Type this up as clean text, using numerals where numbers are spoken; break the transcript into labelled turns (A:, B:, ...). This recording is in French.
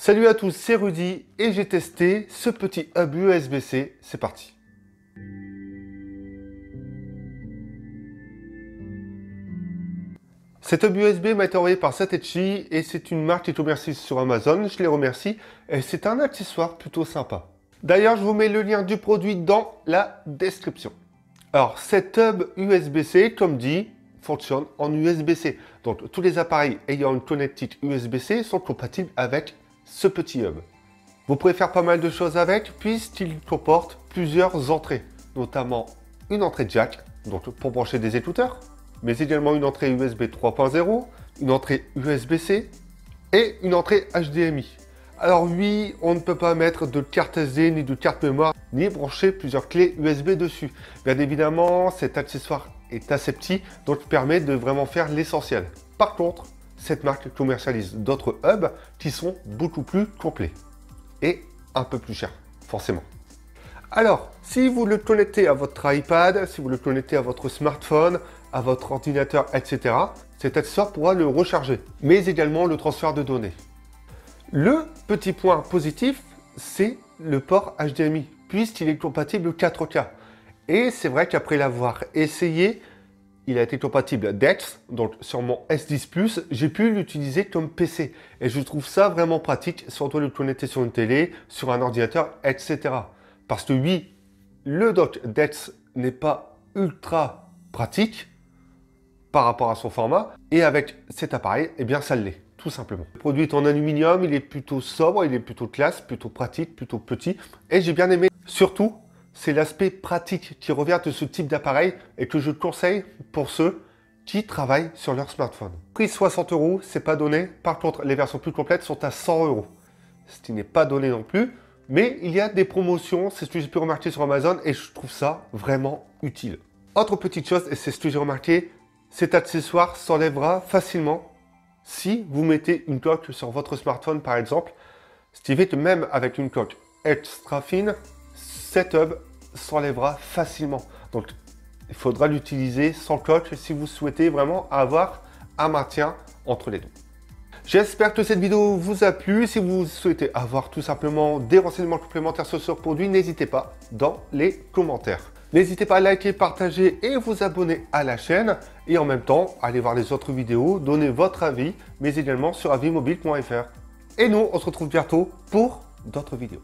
A: Salut à tous, c'est Rudy et j'ai testé ce petit hub USB-C. C'est parti. Cet hub USB m'a été envoyé par Satechi et c'est une marque qui commercialise sur Amazon. Je les remercie et c'est un accessoire plutôt sympa. D'ailleurs, je vous mets le lien du produit dans la description. Alors, cet hub USB-C, comme dit, fonctionne en USB-C. Donc, tous les appareils ayant une connectique USB-C sont compatibles avec ce petit hub. Vous pouvez faire pas mal de choses avec puisqu'il comporte plusieurs entrées, notamment une entrée jack, donc pour brancher des écouteurs, mais également une entrée USB 3.0, une entrée USB-C et une entrée HDMI. Alors oui, on ne peut pas mettre de carte SD ni de carte mémoire, ni brancher plusieurs clés USB dessus. Bien évidemment, cet accessoire est assez petit, donc permet de vraiment faire l'essentiel. Par contre, cette marque commercialise d'autres hubs qui sont beaucoup plus complets et un peu plus chers, forcément. Alors, si vous le connectez à votre iPad, si vous le connectez à votre smartphone, à votre ordinateur, etc., cet accessoire pourra le recharger, mais également le transfert de données. Le petit point positif, c'est le port HDMI, puisqu'il est compatible 4K. Et c'est vrai qu'après l'avoir essayé, il a été compatible DeX, donc sur mon S10 Plus, j'ai pu l'utiliser comme PC. Et je trouve ça vraiment pratique, si on doit le connecter sur une télé, sur un ordinateur, etc. Parce que oui, le dock DeX n'est pas ultra pratique par rapport à son format, et avec cet appareil, eh bien ça l'est, tout simplement. Le produit est en aluminium, il est plutôt sobre, il est plutôt classe, plutôt pratique, plutôt petit, et j'ai bien aimé. Surtout, c'est l'aspect pratique qui revient de ce type d'appareil et que je conseille pour ceux qui travaillent sur leur smartphone. Prix 60 €, c'est pas donné. Par contre, les versions plus complètes sont à 100 €. Ce qui n'est pas donné non plus, mais il y a des promotions, c'est ce que j'ai pu remarquer sur Amazon et je trouve ça vraiment utile. Autre petite chose, et c'est ce que j'ai remarqué, cet accessoire s'enlèvera facilement si vous mettez une coque sur votre smartphone par exemple. Ce qui fait que même avec une coque extra fine, cet hub s'enlèvera facilement. Donc, il faudra l'utiliser sans coque si vous souhaitez vraiment avoir un maintien entre les deux. J'espère que cette vidéo vous a plu. Si vous souhaitez avoir tout simplement des renseignements complémentaires sur ce produit, n'hésitez pas dans les commentaires. N'hésitez pas à liker, partager et vous abonner à la chaîne. Et en même temps, allez voir les autres vidéos, donner votre avis, mais également sur avismobile.fr. Et nous, on se retrouve bientôt pour d'autres vidéos.